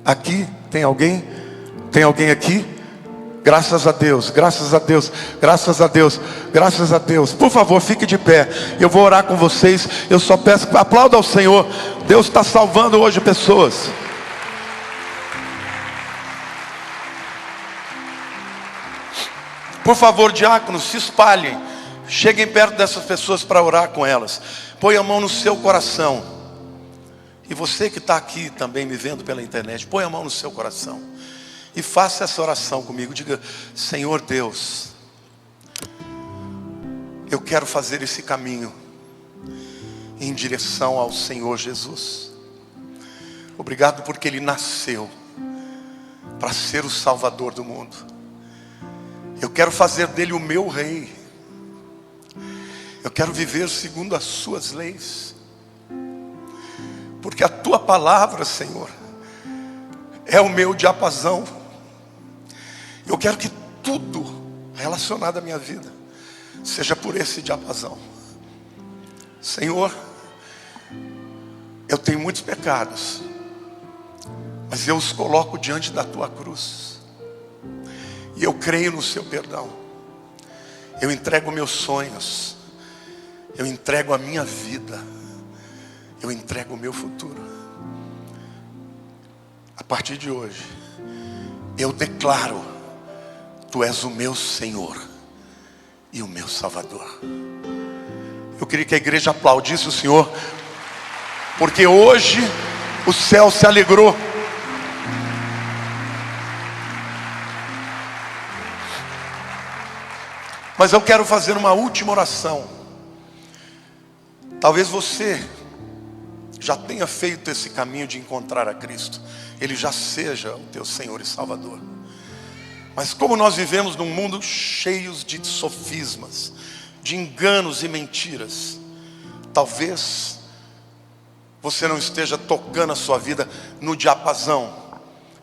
aqui? Tem alguém? Tem alguém aqui? Graças a Deus, graças a Deus, graças a Deus, graças a Deus. Por favor, fique de pé. Eu vou orar com vocês. Eu só peço que aplauda ao Senhor. Deus está salvando hoje pessoas. Por favor, diáconos, se espalhem. Cheguem perto dessas pessoas para orar com elas. Põe a mão no seu coração. E você que está aqui também me vendo pela internet, põe a mão no seu coração e faça essa oração comigo. Diga: Senhor Deus, eu quero fazer esse caminho em direção ao Senhor Jesus. Obrigado porque Ele nasceu para ser o Salvador do mundo. Eu quero fazer dele o meu rei. Eu quero viver segundo as suas leis. Porque a tua palavra, Senhor, é o meu diapasão. Eu quero que tudo relacionado à minha vida seja por esse diapasão. Senhor, eu tenho muitos pecados, mas eu os coloco diante da tua cruz. E eu creio no seu perdão. Eu entrego meus sonhos. Eu entrego a minha vida. Eu entrego o meu futuro. A partir de hoje, eu declaro: Tu és o meu Senhor e o meu Salvador. Eu queria que a igreja aplaudisse o Senhor, porque hoje o céu se alegrou. Mas eu quero fazer uma última oração. Talvez você já tenha feito esse caminho de encontrar a Cristo. Ele já seja o teu Senhor e Salvador. Mas como nós vivemos num mundo cheio de sofismas, de enganos e mentiras, talvez você não esteja tocando a sua vida no diapasão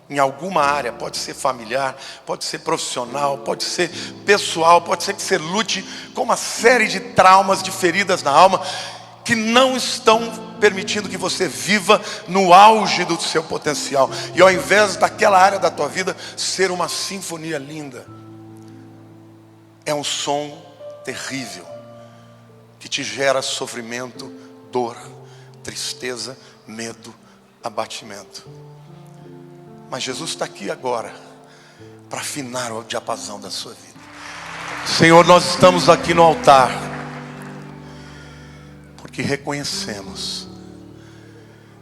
em alguma área, pode ser familiar, pode ser profissional, pode ser pessoal, pode ser que você lute com uma série de traumas, de feridas na alma, que não estão permitindo que você viva no auge do seu potencial. E ao invés daquela área da tua vida ser uma sinfonia linda, é um som terrível, que te gera sofrimento, dor, tristeza, medo, abatimento. Mas Jesus está aqui agora para afinar o diapasão da sua vida. Senhor, nós estamos aqui no altar porque reconhecemos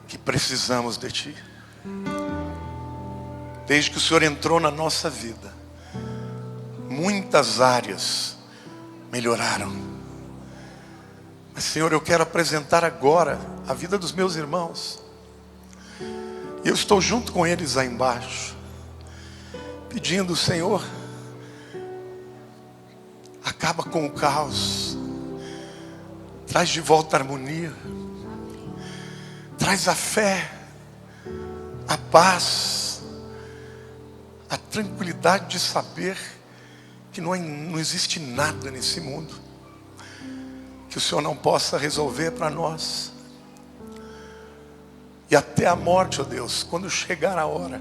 que precisamos de Ti. Desde que o Senhor entrou na nossa vida, muitas áreas melhoraram. Mas, Senhor, eu quero apresentar agora a vida dos meus irmãos. E eu estou junto com eles aí embaixo, pedindo: Senhor, acaba com o caos, traz de volta a harmonia, traz a fé, a paz, a tranquilidade de saber que não existe nada nesse mundo que o Senhor não possa resolver para nós. E até a morte, ó Deus, quando chegar a hora,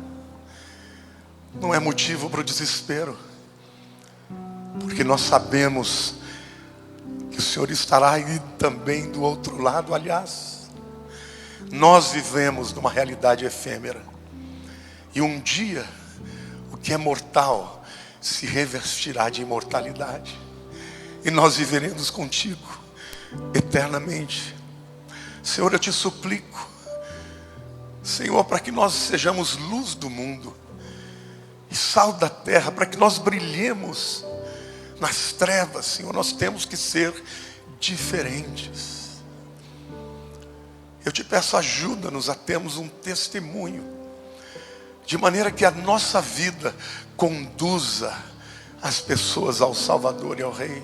não é motivo para o desespero, porque nós sabemos que o Senhor estará aí também do outro lado. Aliás, nós vivemos numa realidade efêmera, e um dia o que é mortal se revestirá de imortalidade, e nós viveremos contigo eternamente. Senhor, eu te suplico, Senhor, para que nós sejamos luz do mundo e sal da terra, para que nós brilhemos nas trevas, Senhor, nós temos que ser diferentes. Eu te peço, ajuda-nos a termos um testemunho, de maneira que a nossa vida conduza as pessoas ao Salvador e ao Rei.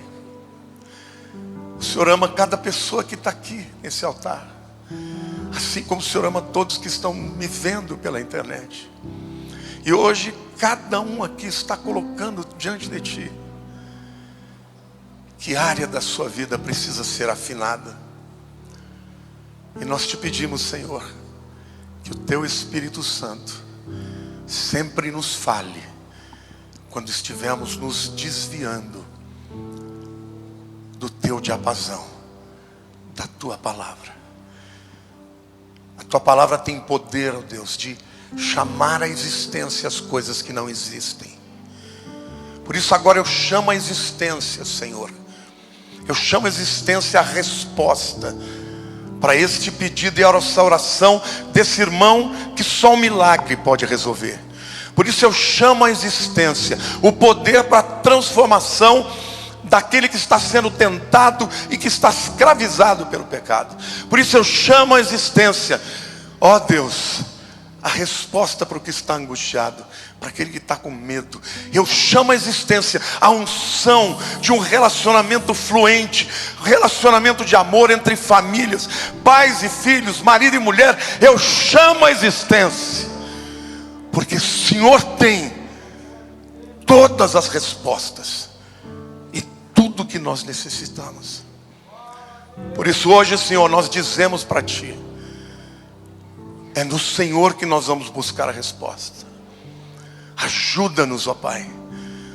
O Senhor ama cada pessoa que está aqui nesse altar, assim como o Senhor ama todos que estão me vendo pela internet. E hoje cada um aqui está colocando diante de Ti que área da sua vida precisa ser afinada. E nós te pedimos, Senhor, que o Teu Espírito Santo sempre nos fale quando estivermos nos desviando do Teu diapasão, da Tua palavra. A Tua palavra tem poder, ó Deus, de chamar à existência as coisas que não existem. Por isso agora eu chamo à existência, Senhor, eu chamo à existência a resposta para este pedido e essa oração desse irmão que só um milagre pode resolver. Por isso eu chamo à existência o poder para a transformação daquele que está sendo tentado e que está escravizado pelo pecado. Por isso eu chamo à existência, ó Deus, a resposta para o que está angustiado, para aquele que está com medo. Eu chamo à existência a unção de um relacionamento fluente, relacionamento de amor entre famílias, pais e filhos, marido e mulher. Eu chamo à existência, porque o Senhor tem todas as respostas e tudo que nós necessitamos. Por isso hoje, Senhor, nós dizemos para Ti, é no Senhor que nós vamos buscar a resposta. Ajuda-nos, ó Pai,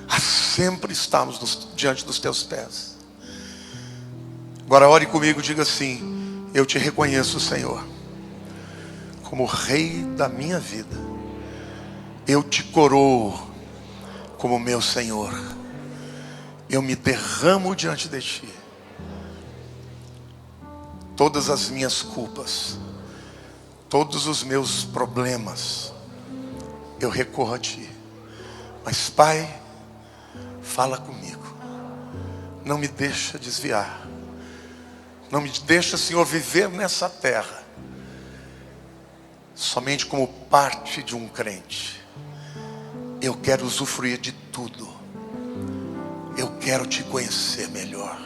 a sempre estarmos diante dos Teus pés. Agora ore comigo, diga assim: eu Te reconheço, Senhor, como Rei da minha vida. Eu Te coroo como meu Senhor. Eu me derramo diante de Ti. Todas as minhas culpas, todos os meus problemas, eu recorro a Ti. Mas Pai, fala comigo. Não me deixa desviar. Não me deixa, Senhor, viver nessa terra somente como parte de um crente. Eu quero usufruir de tudo. Eu quero Te conhecer melhor.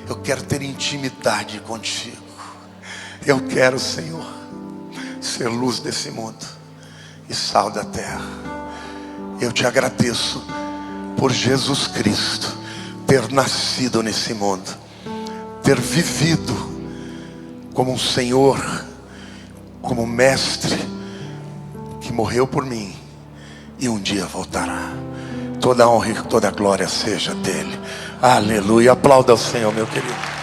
Eu quero ter intimidade contigo. Eu quero, Senhor, ser luz desse mundo. e sal da terra. Eu te agradeço por Jesus Cristo ter nascido nesse mundo, ter vivido como um Senhor, como um mestre, que morreu por mim e um dia voltará. Toda a honra e toda a glória seja dele. Aleluia. Aplauda o Senhor, meu querido.